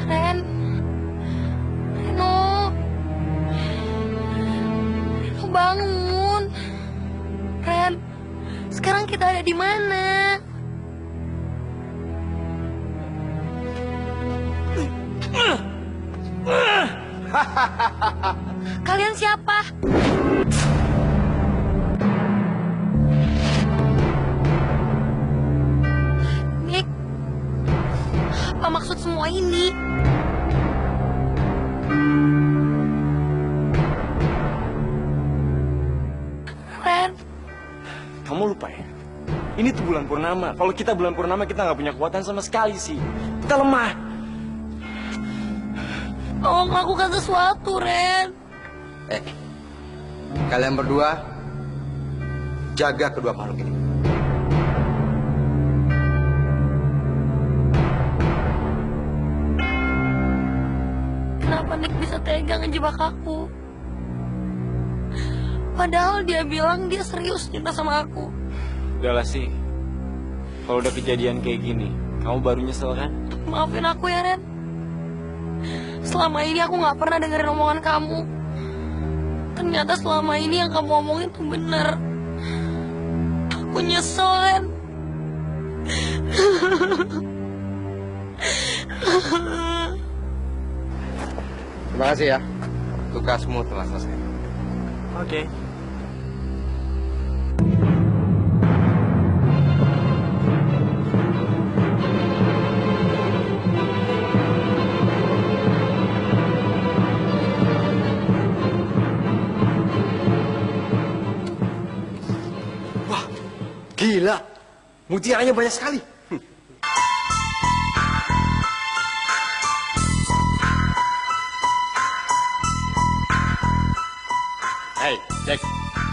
Ren, Reno, Reno bangun. Ren, sekarang kita ada di mana? Kalian siapa? Nick, apa maksud semua ini? Ren, Kamu lupa ya? Ini tuh bulan purnama. Kalau kita bulan purnama, kita nggak punya kekuatan sama sekali sih. Kita lemah. tolong lakukan sesuatu, Ren. Kalian berdua jaga kedua makhluk ini. Kenapa Nick bisa tega ngejebak aku? Padahal dia bilang dia serius cinta sama aku. Udahlah sih. Kalau udah kejadian kayak gini, kamu baru nyesel kan? Maafin aku ya, Ren. Selama ini aku gak pernah dengerin omongan kamu. Ternyata selama ini yang kamu omongin tuh bener. Aku nyesel, Ren. Terima kasih ya. Tugasmu telah selesai. Oke. Gila, mutiaranya banyak sekali. Hei, Jack,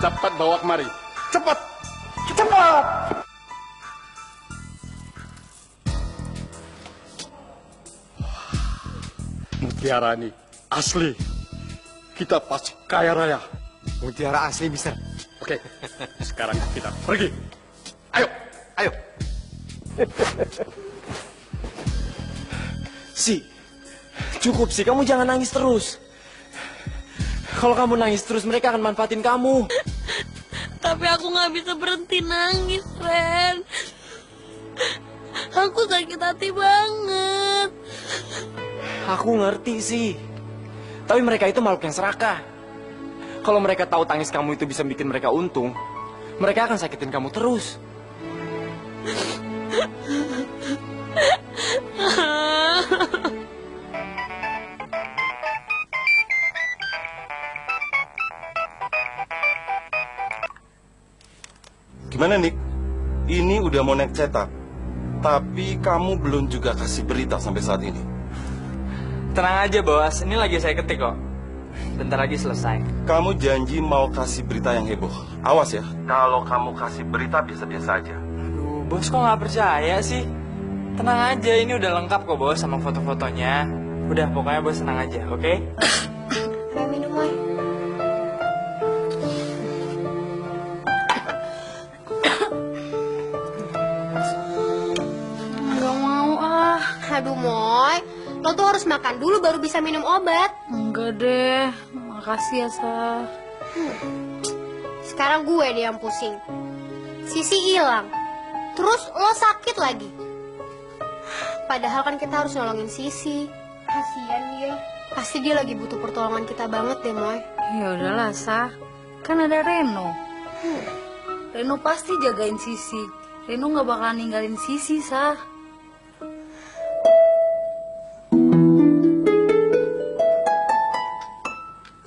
cepat bawa kemari. Cepat, cepat. Mutiara ini asli. Kita pasti kaya raya. Mutiara asli, Mister. Oke, sekarang kita pergi. Ayo, ayo. Si, cukup sih. Kamu jangan nangis terus. Kalau kamu nangis terus, mereka akan manfaatin kamu. Tapi aku gak bisa berhenti nangis, Ren. Aku sakit hati banget. Aku ngerti sih. Tapi mereka itu makhluk yang serakah. Kalau mereka tahu tangis kamu itu bisa bikin mereka untung, mereka akan sakitin kamu terus. Gimana, Nick? Ini udah mau naik cetak, tapi kamu belum juga kasih berita sampai saat ini. Tenang aja, Bos. Ini lagi saya ketik kok. Bentar lagi selesai. Kamu janji mau kasih berita yang heboh. Awas ya, kalau kamu kasih berita biasa-biasa aja. Aduh, Bos kok nggak percaya sih? Tenang aja, ini udah lengkap kok, Bos, sama foto-fotonya. Udah, pokoknya Bos tenang aja, oke? Mau minum, Moy? Nggak mau ah. Aduh, Moy. Lo tuh harus makan dulu baru bisa minum obat. Enggak deh. Makasih ya, Sar. Sekarang gue deh yang pusing. Sisi hilang. Terus lo sakit lagi. Padahal kan kita harus nolongin Sisi. Kasian dia. Pasti dia lagi butuh pertolongan kita banget deh, Moy. Ya udahlah, Sar. Kan ada Reno. Reno pasti jagain Sisi. Reno nggak bakalan ninggalin Sisi, Sar.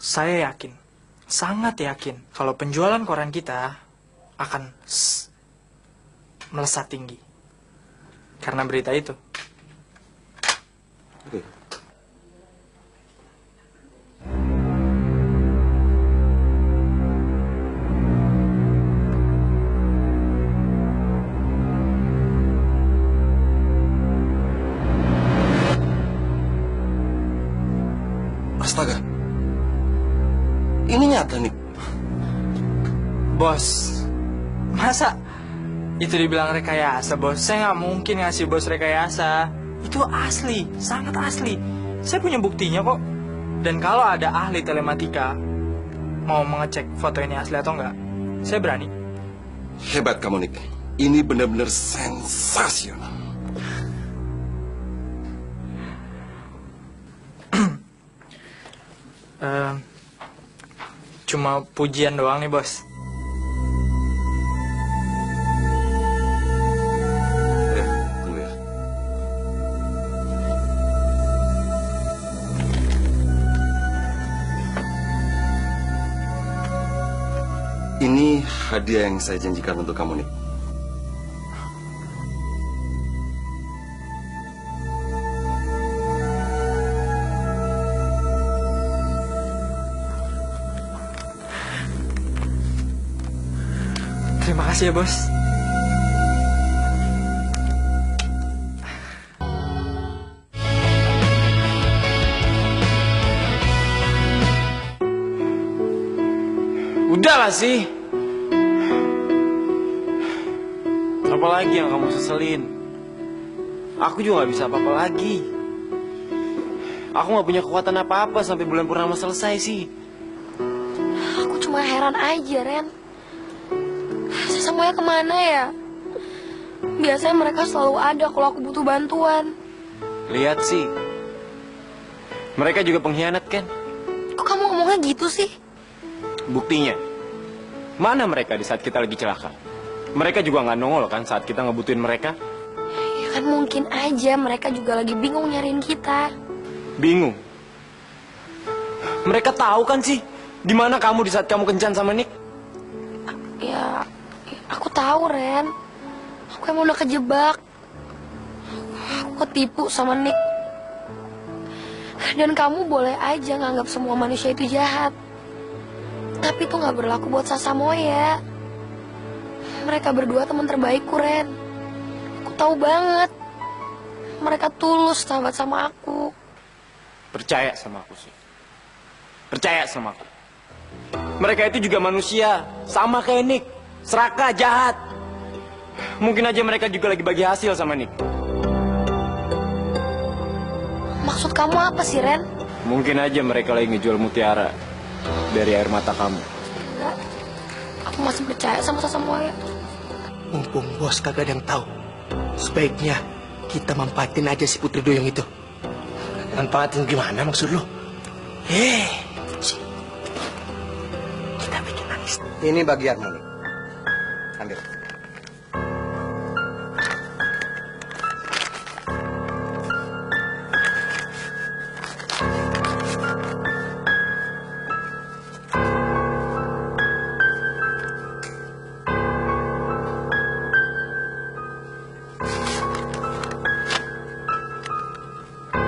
Saya yakin, sangat yakin, kalau penjualan koran kita akan melesat tinggi. Karena berita itu. Oke. Astaga. Ini nyata, Nick. Bos, masa itu dibilang rekayasa, bos? Saya nggak mungkin ngasih bos rekayasa. Itu asli, sangat asli. Saya punya buktinya kok. Dan kalau ada ahli telematika mau mengecek foto ini asli atau enggak, saya berani. Hebat kamu, Nick. Ini benar-benar sensasional. Cuma pujian doang nih, bos. Ya, tunggu ya. Ini hadiah yang saya janjikan untuk kamu, Nick. Terima kasih ya, bos. Udahlah sih. Apa lagi yang kamu seselin? Aku juga gak bisa apa-apa lagi. Aku gak punya kekuatan apa-apa sampai bulan purnama selesai sih. Aku cuma heran aja, Ren. Semuanya kemana ya? Biasanya mereka selalu ada kalau aku butuh bantuan. Lihat sih. Mereka juga pengkhianat kan? Kok kamu ngomongnya gitu sih? Buktinya. Mana mereka di saat kita lagi celaka? Mereka juga nggak nongol kan saat kita ngebutuhin mereka? Ya kan mungkin aja mereka juga lagi bingung nyariin kita. Bingung? Mereka tahu kan sih di mana kamu di saat kamu kencan sama Nick? Ya, aku tahu, Ren. Aku emang udah kejebak. Aku ketipu sama Nick. Dan kamu boleh aja nganggap semua manusia itu jahat. Tapi itu gak berlaku buat Sasamoya. Mereka berdua teman terbaikku, Ren. Aku tahu banget. Mereka tulus sahabat sama aku. Percaya sama aku sih. Percaya sama aku. Mereka itu juga manusia, sama kayak Nick. Serakah, jahat. Mungkin aja mereka juga lagi bagi hasil sama Nick. Maksud kamu apa sih, Ren? Mungkin aja mereka lagi ngejual mutiara dari air mata kamu. Enggak. Aku masih percaya sama Sasamoya. Mumpung bos kagak ada yang tahu, sebaiknya kita manfaatin aja si Putri Duyung itu. Manfaatin gimana maksud lu? Kita bikin nangis. Ini bagianmu nih. Ambil.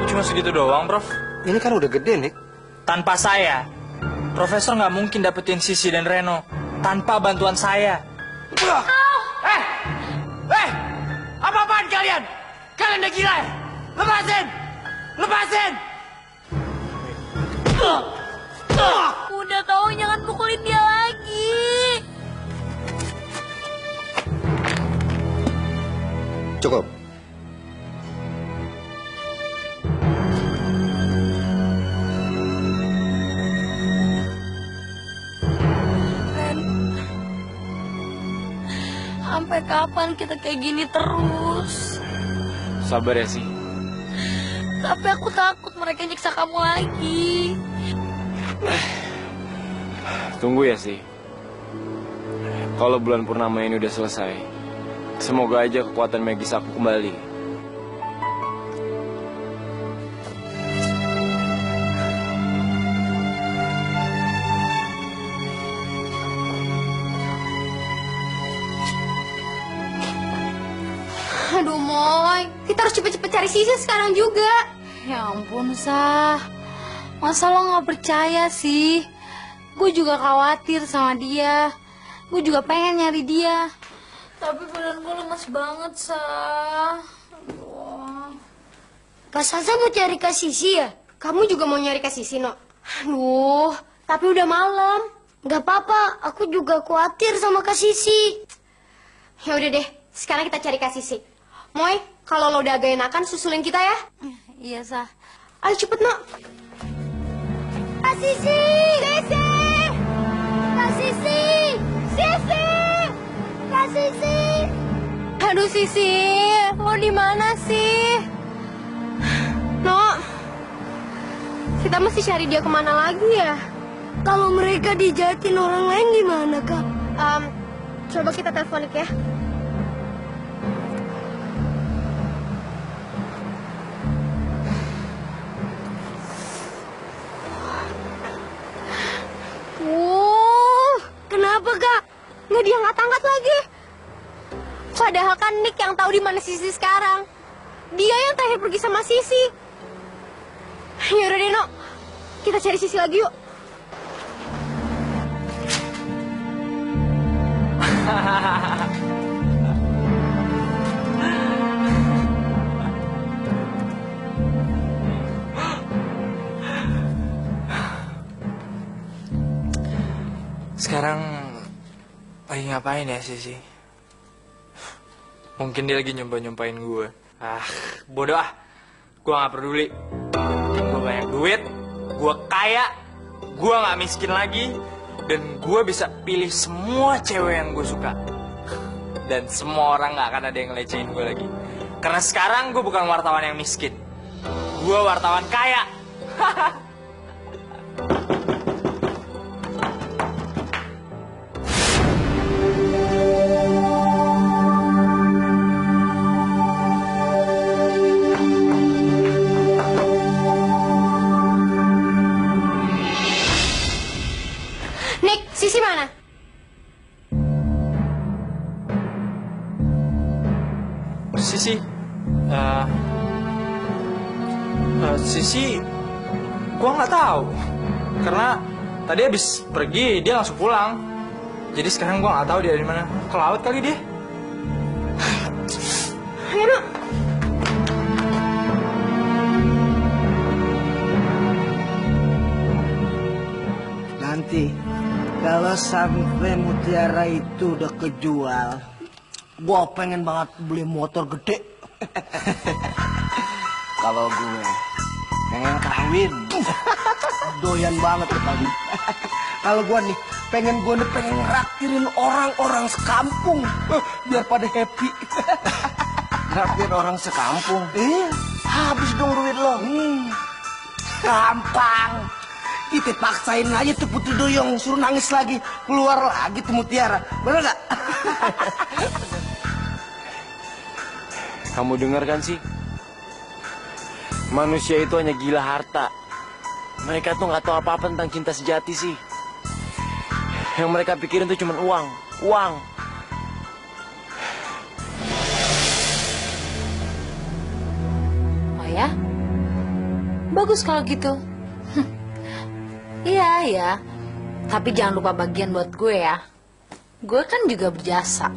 Cuma segitu doang, Prof. Ini kan udah gede nih. Tanpa saya, Profesor nggak mungkin dapetin Sisi dan Reno. Tanpa bantuan saya. Apa-apaan kalian? Kalian udah gila ya? Lepasin! Lepasin! Udah tahu jangan pukulin dia lagi. Cukup. Ren, sampai kapan kita kayak gini terus? Sabar ya sih. Tapi aku takut mereka nyiksa kamu lagi. Tunggu ya sih. Kalau bulan purnama ini udah selesai, semoga aja kekuatan magis aku kembali. Aduh, Moy. Kita harus cepet-cepet cari Sisi sekarang juga. Ya ampun, Sah. Masa lo gak percaya sih? Gue juga khawatir sama dia. Gue juga pengen nyari dia. Tapi badan gue lemas banget, Sah. Aduh. Pas Sasa mau cari Kak Sisi ya? Kamu juga mau nyari Kak Sisi, No? Aduh, tapi udah malam. Gak apa-apa, aku juga khawatir sama Kak Sisi. Ya udah deh, sekarang kita cari Kak Sisi. Moy, kalau lo udah agak enakan, susulin kita ya. Iya, Sah. Ayo cepet, Nak. Kak Sisi! Sisi! Kak Sisi! Sisi! Kak Sisi! Aduh, Sisi, lo di mana sih? No, kita mesti cari dia kemana lagi ya? Kalau mereka dijahatin orang lain gimana, Kak? Coba kita teleponik ya. Kenapa, Kak? Nggak diangkat-angkat lagi. Padahal kan Nick yang tahu di mana Sisi sekarang. Dia yang terakhir pergi sama Sisi. Yaudah deh, No. Kita cari Sisi lagi yuk. Sekarang lagi ngapain ya Sisi? Mungkin dia lagi nyoba-nyobain gue. Bodoh ah. Gue gak peduli. Gue banyak duit, gue kaya, gue gak miskin lagi, dan gue bisa pilih semua cewek yang gue suka. Dan semua orang gak akan ada yang ngelecehin gue lagi. Karena sekarang gue bukan wartawan yang miskin. Gue wartawan kaya. Nick, Sisi mana? Sisi, gue nggak tahu, karena tadi habis pergi dia langsung pulang. Jadi sekarang gue nggak tahu dia di mana. Ke laut kali dia. Ayo, No. Nanti kalau sampai mutiara itu udah kejual, gua pengen banget beli motor gede. Kalau gue pengen kawin, doyan banget tuh kawin. Kalau gua nih pengen ngeraktirin orang-orang sekampung biar pada happy. Ngeraktirin orang sekampung? Iya, habis dong duit lo. Gampang. Kita paksain aja tuh Putri Duyung, suruh nangis lagi, keluar lagi tuh mutiara. Bener gak? Kamu dengar kan sih? Manusia itu hanya gila harta. Mereka tuh nggak tahu apa-apa tentang cinta sejati sih. Yang mereka pikirin tuh cuma uang, uang. Oh ya? Bagus kalau gitu. Iya, ya. Tapi jangan lupa bagian buat gue ya. Gue kan juga berjasa.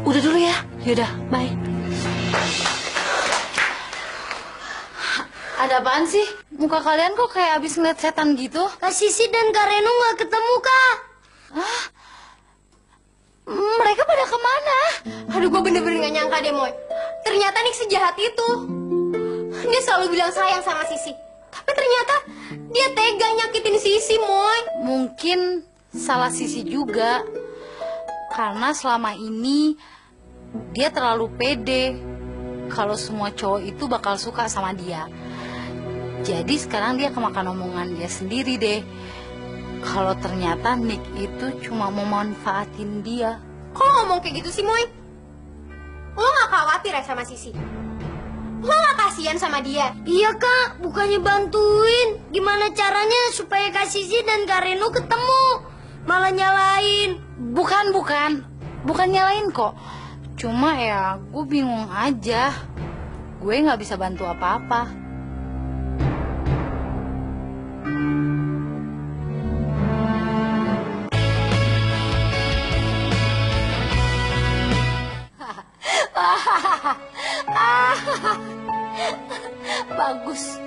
Udah dulu ya. Yaudah, bye. Ada apaan sih? Muka kalian kok kayak abis ngeliat setan gitu? Kak Sisi dan Kak Reno nggak ketemu, Kak. Hah? Mereka pada kemana? Aduh, gue bener-bener gak nyangka deh, Moy. Ternyata Nick sejahat itu. Dia selalu bilang sayang sama Sisi. Tapi ternyata dia tega nyakitin Sisi, Moy. Mungkin salah Sisi juga. Karena selama ini dia terlalu pede kalau semua cowok itu bakal suka sama dia. Jadi sekarang dia kemakan omongan dia sendiri deh. Kalau ternyata Nick itu cuma mau manfaatin dia. Kok lo ngomong kayak gitu sih, Moy? Lo gak khawatir ya sama Sisi? Lo gak kasihan sama dia? Iya, Kak. Bukannya bantuin. Gimana caranya supaya Kak Sisi dan Kak Reno ketemu? Malah nyalain. Bukan nyalain kok. Cuma ya gue bingung aja. Gue gak bisa bantu apa-apa. Bagus.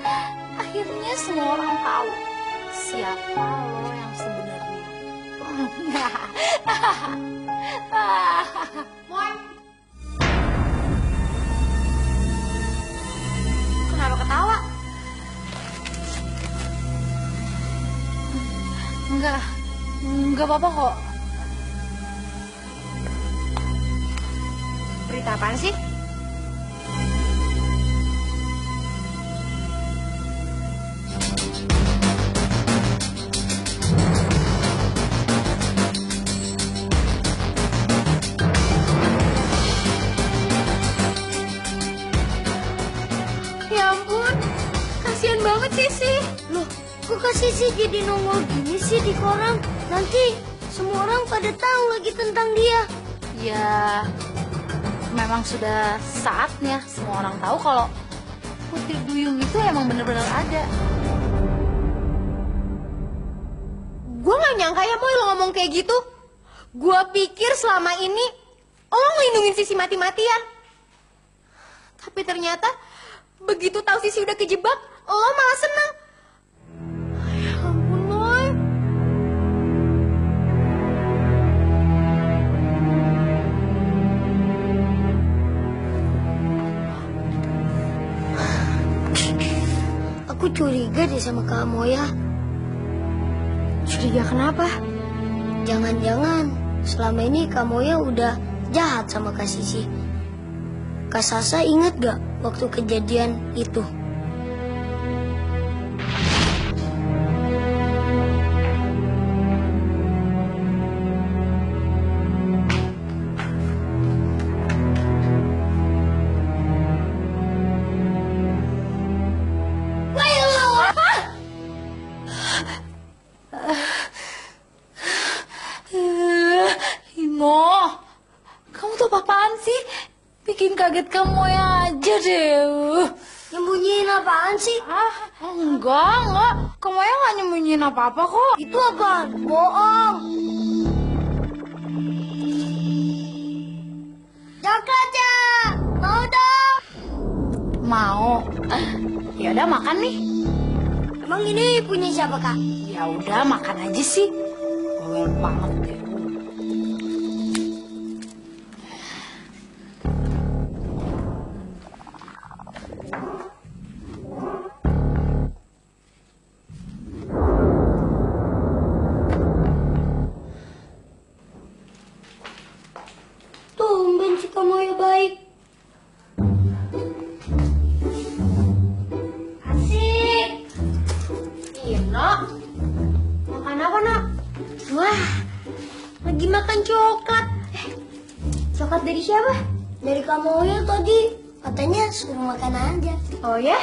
Akhirnya semua orang tahu siapa lo yang sebenarnya. Moy. Kenapa ketawa? Enggak apa-apa kok. Berita apaan sih? Ya ampun, kasihan banget Sisi. Loh, kok Kak Sisi jadi nongol gini sih di koran? Nanti semua orang pada tahu lagi tentang dia. Ya, memang sudah saatnya semua orang tahu kalau Putri Duyung itu emang bener-bener ada. Gue gak nyangka ya Moy lo ngomong kayak gitu. Gue pikir selama ini lo ngelindungin Sisi mati-matian. Tapi ternyata begitu tahu Sisi udah kejebak, lo malah senang. Ya ampun Moy. Aku curiga deh sama kamu ya. Curiga kenapa? Jangan-jangan selama ini kamu ya udah jahat sama Kak Sisi. Kak Sasa inget gak waktu kejadian itu? Imo, kamu tuh apaan sih? Bikin kaget kamu ya aja deh. Nyembunyiin apaan sih? Enggak. Kamu ya nggak nyembunyiin apa-apa kok. Itu apaan? Bohong. Coklat ya, mau dong. Mau. Ya udah makan nih. Emang ini punya siapa Kak? Ya udah makan aja sih. Bawel banget deh. Tumben si kamu ya baik. Asik. Iya, Nok. Makan apa, Nok? Wah, lagi makan coklat. Coklat dari siapa? Dari kamu ya tadi. Katanya suruh makan aja. Oh ya?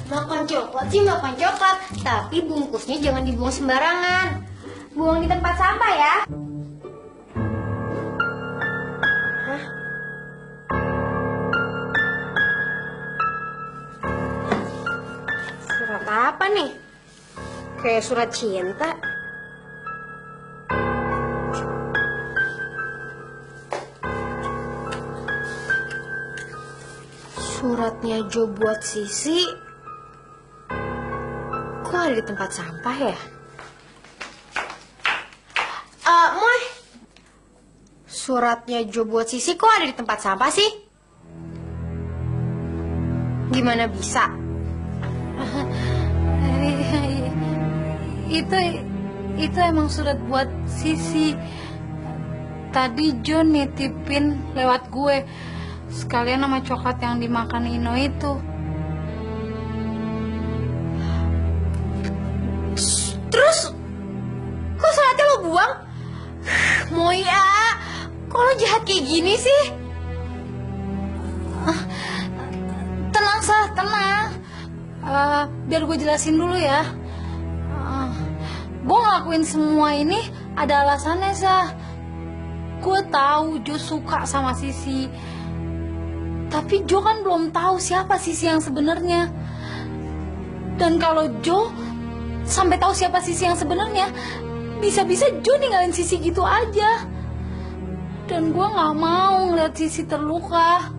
Makan coklat sih makan coklat. Tapi bungkusnya jangan dibuang sembarangan. Buang di tempat sampah ya. Surat apa nih? Kayak surat cinta. Suratnya Jo buat Sisi. Kok ada di tempat sampah ya? Moy. Suratnya Jo buat Sisi kok ada di tempat sampah sih? Gimana bisa? Itu emang surat buat Sisi. Tadi John nitipin lewat gue. Sekalian sama coklat yang dimakan Ino itu. Terus kok suratnya lo buang? Moya, kok lo jahat kayak gini sih? Tenang, Sah, tenang. Biar gue jelasin dulu ya. Gue ngelakuin semua ini ada alasannya, Sah. Gue tahu Jo suka sama Sisi. Tapi Jo kan belum tahu siapa Sisi yang sebenarnya. Dan kalau Jo sampai tahu siapa Sisi yang sebenarnya, bisa-bisa Jo ninggalin Sisi gitu aja. Dan gue nggak mau ngeliat Sisi terluka.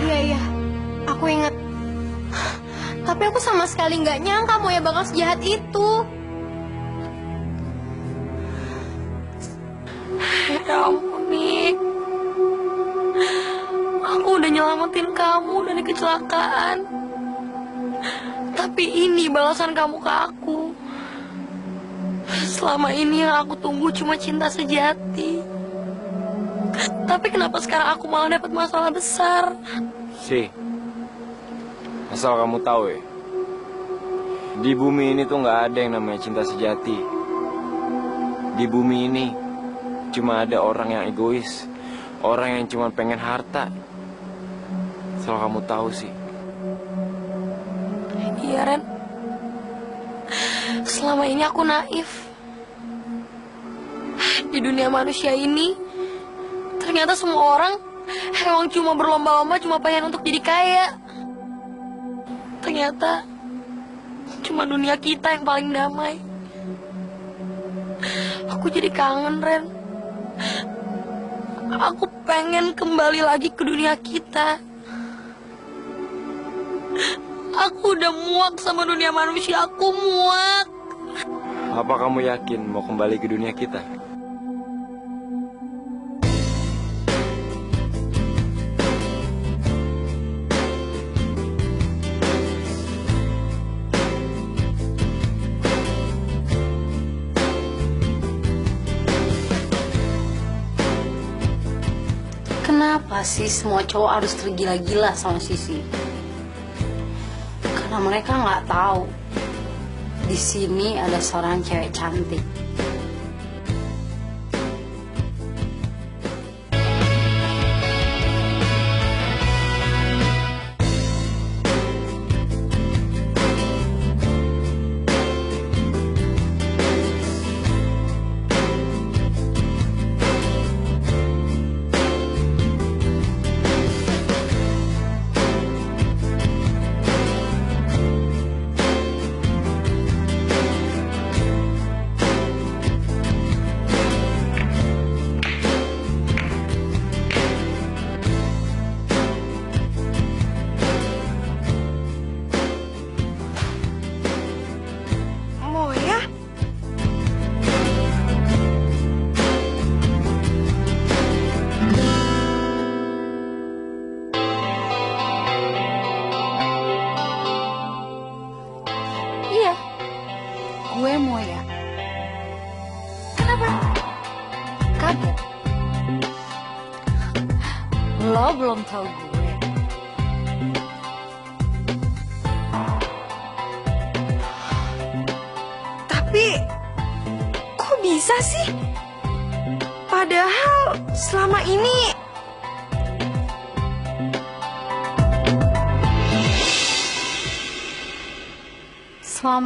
Iya. sama sekali nggak nyangka Moya bakal sejahat itu. Ya ampun, Nik. Aku udah nyelamatin kamu dari kecelakaan. Tapi ini balasan kamu ke aku. Selama ini yang aku tunggu cuma cinta sejati. Tapi kenapa sekarang aku malah dapat masalah besar? Sih, asal kamu tahu ya, di bumi ini tuh nggak ada yang namanya cinta sejati. Di bumi ini cuma ada orang yang egois, orang yang cuma pengen harta. Asal kamu tahu sih. Iya, Ren. Selama ini aku naif. Di dunia manusia ini, ternyata semua orang emang cuma berlomba-lomba cuma pengen untuk jadi kaya. Ternyata cuma dunia kita yang paling damai. Aku jadi kangen, Ren. Aku pengen kembali lagi ke dunia kita. Aku udah muak sama dunia manusia, aku muak. Apa kamu yakin mau kembali ke dunia kita? Kenapa sih semua cowok harus tergila-gila sama Sisi? Karena mereka nggak tahu di sini ada seorang cewek cantik. Gue Moya. Kenapa? Kaget? Lo belum tahu gue. Tapi kok bisa sih? Padahal selama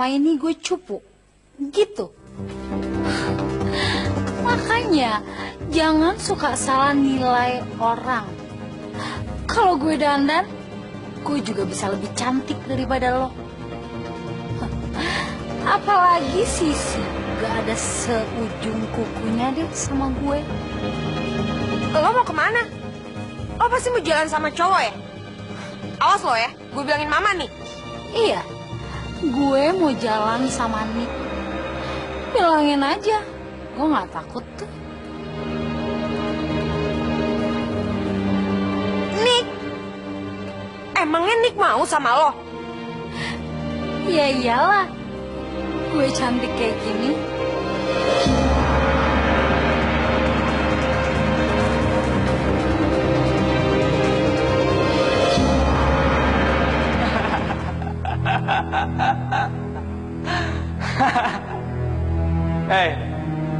ini gue cupu. Gitu. Makanya jangan suka salah nilai orang. Kalau gue dandan, gue juga bisa lebih cantik daripada lo. Apalagi Sisi gak ada seujung kukunya deh sama gue. lo mau kemana? Lo pasti mau jalan sama cowok ya? Awas lo ya, gue bilangin mama nih. Iya, gue mau jalan sama Nick. Bilangin aja, gue gak takut tuh. Nick? Emangnya Nick mau sama lo? Ya iyalah, gue cantik kayak gini.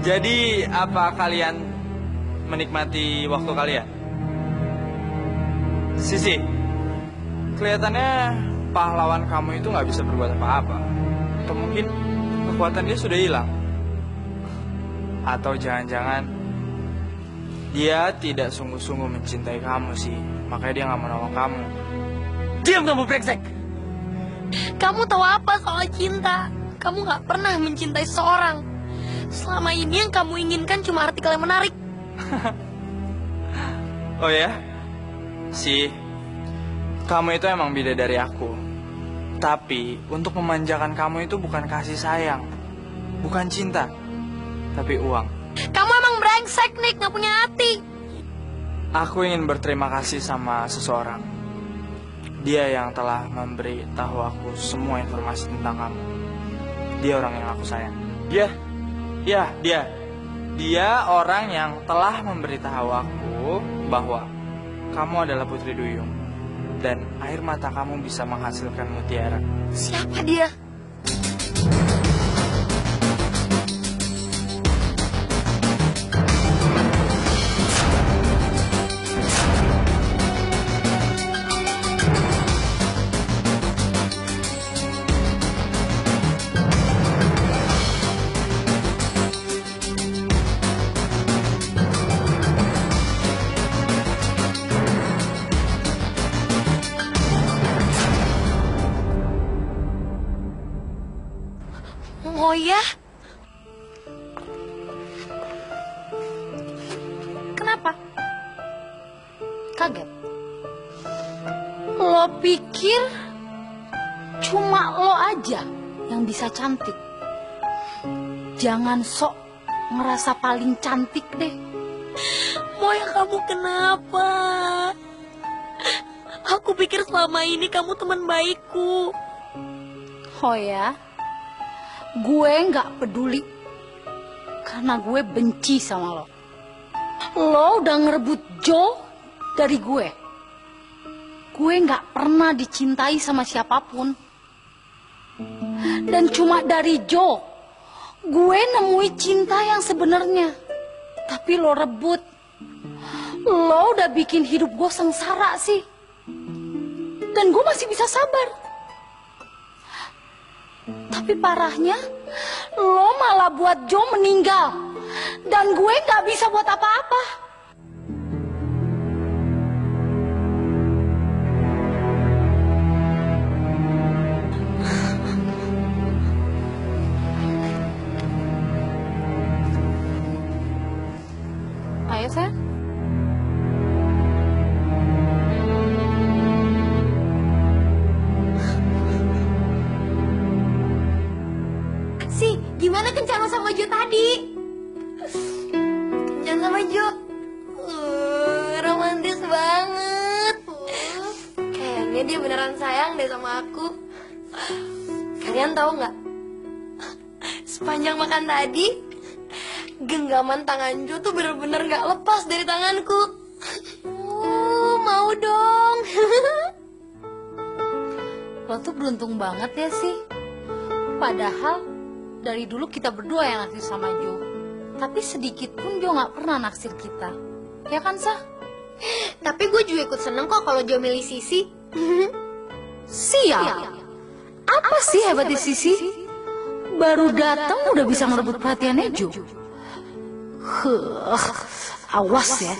Jadi apa kalian menikmati waktu kalian? Sisi, kelihatannya pahlawan kamu itu nggak bisa berbuat apa-apa. Atau mungkin kekuatan dia sudah hilang. Atau jangan-jangan dia tidak sungguh-sungguh mencintai kamu sih. Makanya dia nggak mau nolong kamu. Diam kamu brengsek! Kamu tahu apa soal cinta? Kamu gak pernah mencintai seorang. Selama ini yang kamu inginkan cuma artikel yang menarik. Oh ya? Kamu itu emang beda dari aku. Tapi untuk memanjakan kamu itu bukan kasih sayang, bukan cinta, tapi uang. Kamu emang brengsek, Nick, gak punya hati. Aku ingin berterima kasih sama seseorang. Dia yang telah memberi tahu aku semua informasi tentang kamu. Dia orang yang aku sayang. Dia orang yang telah memberitahu aku bahwa kamu adalah Putri Duyung. Dan air mata kamu bisa menghasilkan mutiara. Siapa dia? Oh ya? Kenapa? Kaget. Lo pikir cuma lo aja yang bisa cantik? Jangan sok ngerasa paling cantik deh. Moya, kamu kenapa? Aku pikir selama ini kamu teman baikku. Oh ya? Gue nggak peduli karena gue benci sama lo. Lo udah ngerebut Joe dari gue. Gue nggak pernah dicintai sama siapapun. Dan cuma dari Joe, gue nemui cinta yang sebenarnya. Tapi lo rebut. Lo udah bikin hidup gue sengsara sih. Dan gue masih bisa sabar. Tapi parahnya, lo malah buat Joe meninggal. Dan gue gak bisa buat apa-apa. Ayo, sayang. Gimana kencan lo sama Jo tadi? Kencan sama Jo? Romantis banget. Kayaknya dia beneran sayang deh sama aku. Kalian tahu nggak? Sepanjang makan tadi, genggaman tangan Jo tuh bener-bener nggak lepas dari tanganku. Mau dong. Lo tuh beruntung banget ya sih. Padahal dari dulu kita berdua yang naksir sama Jo. Tapi sedikit pun Jo gak pernah naksir kita. Ya kan, Sah? Tapi gue juga ikut seneng kok kalau Jo milih Sisi. Sial. Apa sih hebatnya Sisi? Baru datang udah bisa ngerebut perhatiannya Jo. Awas ya.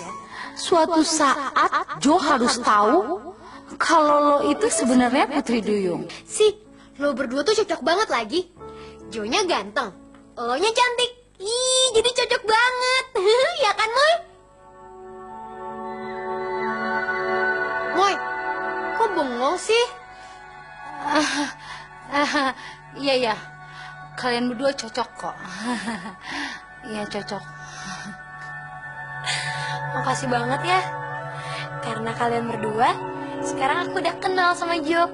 Suatu saat Jo harus tahu kalau lo itu sebenarnya Putri Duyung. Sih, lo berdua tuh cocok banget lagi. Jo-nya ganteng, lo-nya cantik. Ih, jadi cocok banget. Ya kan, Moy? Moy, kok bengong sih? Iya. Kalian berdua cocok kok. Iya, cocok. Makasih banget ya. Karena kalian berdua, sekarang aku udah kenal sama Jo.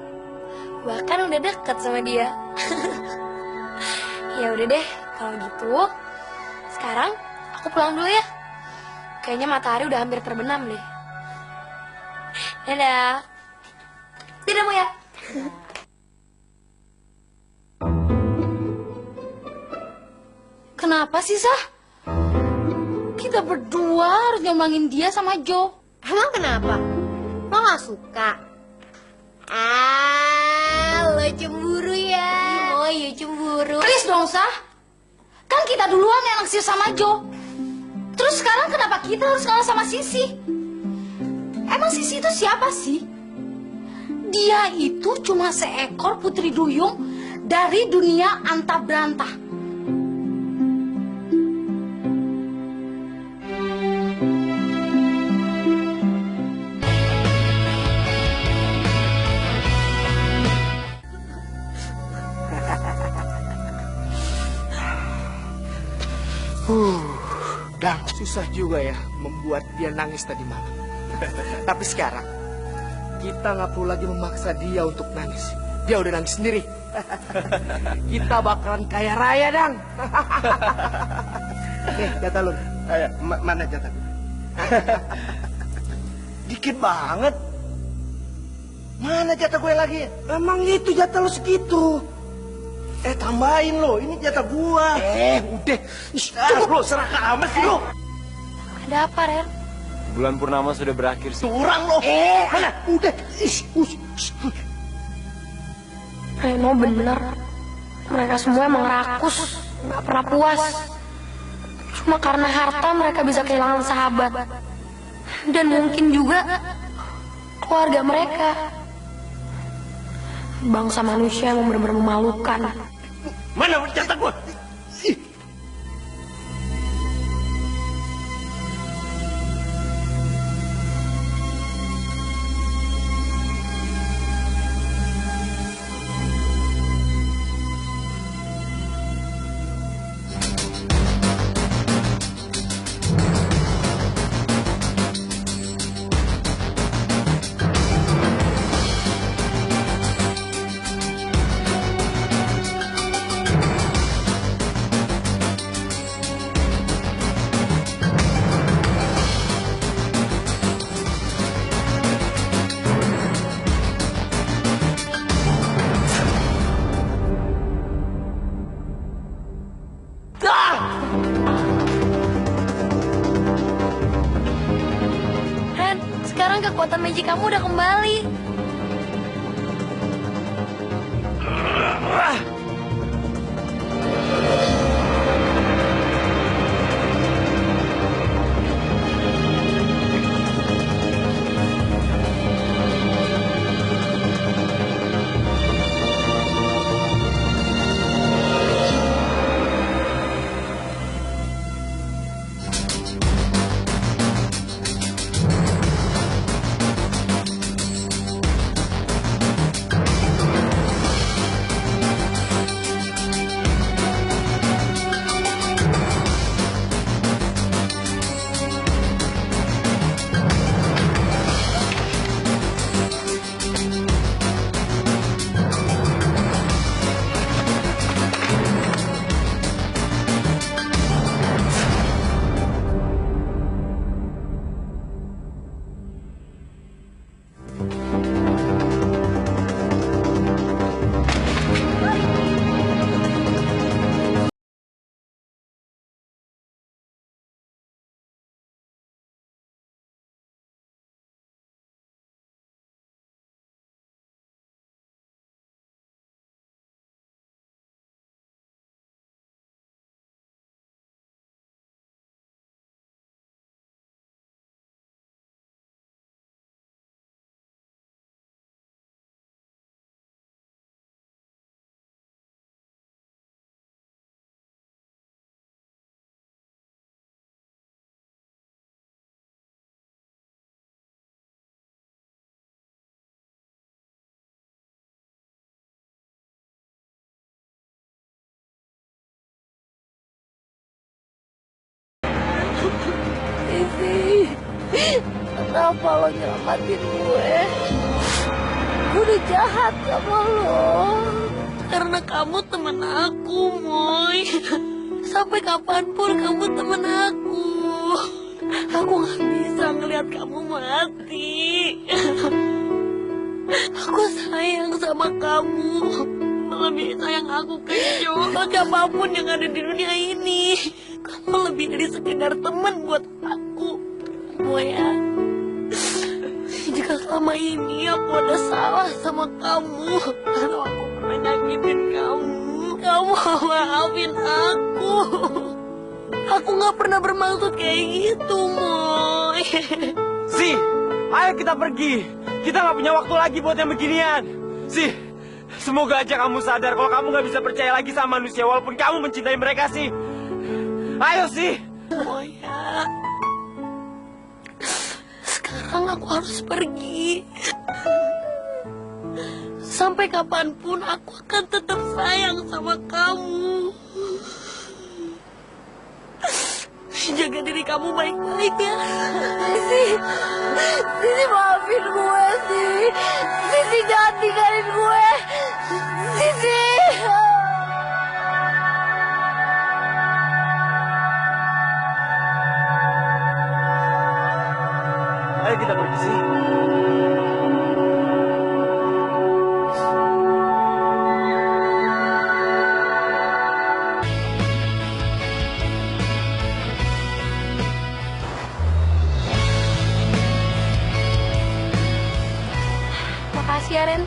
Bahkan udah deket sama dia. Ya udah deh, kalau gitu sekarang aku pulang dulu ya. Kayaknya matahari udah hampir terbenam deh. Dadah. Dadah, Moya. Kenapa sih, Sah? Kita berdua harus nyombangin dia sama Jo. Emang kenapa? Lo gak suka? Lo cemburu ya? Oh iya cemburu. Please dong, Sah. Kan kita duluan yang naksir sama Jo. Terus sekarang kenapa kita harus ngalah sama Sisi? Emang Sisi itu siapa sih? Dia itu cuma seekor putri duyung dari dunia antah berantah. Susah juga ya membuat dia nangis tadi malam. Tapi sekarang kita nggak perlu lagi memaksa dia untuk nangis. Dia udah nangis sendiri. Kita bakalan kaya raya, Dang. Nih, jatah lu. Ayo, mana jatah? Dikit banget. Mana jatah gue lagi? Emang itu jatah lu segitu. Tambahin lo, ini jatah gua. Udah. Lo serakah amat sih lo. Ada apa, Ren? Bulan purnama sudah berakhir sih. Curang lo. Mana? Udah. Reno bener. Mereka semua emang rakus, nggak pernah puas. Cuma karena harta mereka bisa kehilangan sahabat. Dan mungkin juga keluarga mereka. Bangsa manusia yang benar-benar memalukan. Mana jatah gua? Ren, sekarang kekuatan magic kamu udah kembali. Kenapa lo nyelamatin gue? Gue udah jahat sama lo. Karena kamu teman aku, Moy. Sampai kapanpun kamu teman aku. Aku gak bisa ngeliat kamu mati. Aku sayang sama kamu. Lebih sayang aku ke Jo. Siapapun yang ada di dunia ini. Kamu lebih dari sekedar teman buat aku, Moy ya. Jika selama ini aku ada salah sama kamu, kalau aku pernah nyakitin kamu maafin aku. Aku gak pernah bermaksud kayak gitu, Moy. Si, ayo kita pergi. Kita gak punya waktu lagi buat yang beginian. Si, semoga aja kamu sadar kalau kamu gak bisa percaya lagi sama manusia walaupun kamu mencintai mereka, Si. Ayo, Si. Moy ya. Sekarang aku harus pergi. Sampai kapanpun aku akan tetap sayang sama kamu. Jaga diri kamu baik-baik ya. Sisi maafin gue, Sisi jangan tinggalin gue. Sisi. Ayo kita pergi sih. Makasih ya, Ren.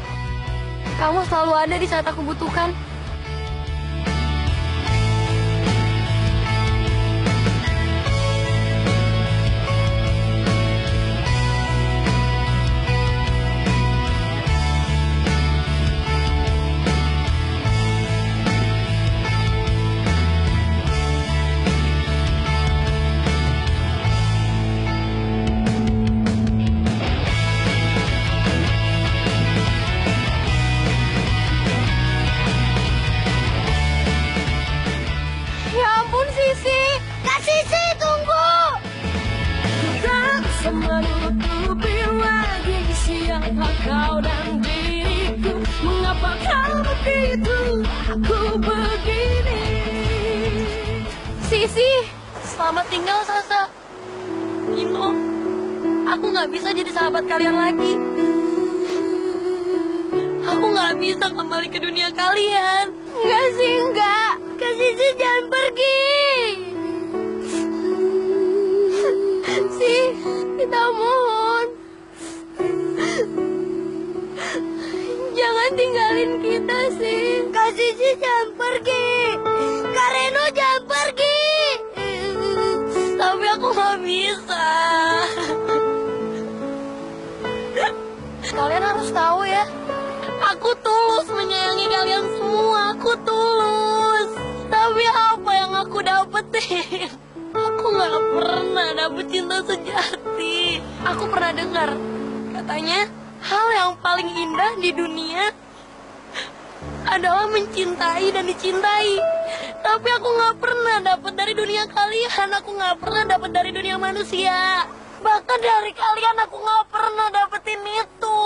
Kamu selalu ada di saat aku butuhkan. Ya ampun, Sisi. Kak Sisi, tunggu. Tak menutupi lagi siapa kau dan diriku. Mengapa kau begitu, aku begini. Sisi, selamat tinggal Sasa. Nino, aku nggak bisa jadi sahabat kalian lagi. Aku nggak bisa kembali ke dunia kalian. Enggak sih, enggak. Kak Sisi jangan pergi. Kita mohon. Jangan tinggalin kita, sih. Kak Sisi jangan pergi. Kak Reno jangan pergi. Tapi aku nggak bisa. Kalian harus tahu ya, aku tulus menyayangi kalian semua. Aku tulus. Tapi apa yang aku dapetin? Aku nggak pernah dapet cinta sejati. Aku pernah dengar, katanya hal yang paling indah di dunia adalah mencintai dan dicintai. Tapi aku nggak pernah dapet dari dunia kalian. Aku nggak pernah dapet dari dunia manusia. Bahkan dari kalian aku nggak pernah dapetin itu.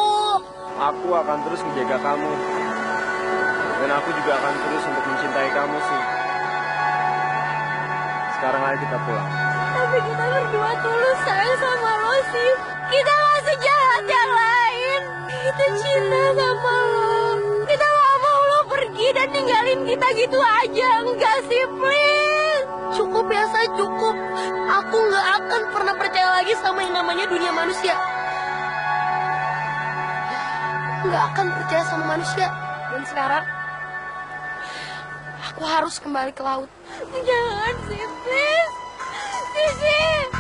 Aku akan terus menjaga kamu. Dan aku juga akan terus untuk mencintai kamu sih. Sekarang aja kita pulang. Tapi kita berdua tulus sayang sama lo, sih. Kita gak sejahat yang lain. Kita cinta sama lo. Kita gak mau lo pergi dan ninggalin kita gitu aja. Enggak sih, please. Cukup ya, Sa, cukup. Aku nggak akan pernah percaya lagi sama yang namanya dunia manusia. Nggak akan percaya sama manusia. Dan sekarang, aku harus kembali ke laut. Jangan sih, please. Sisi.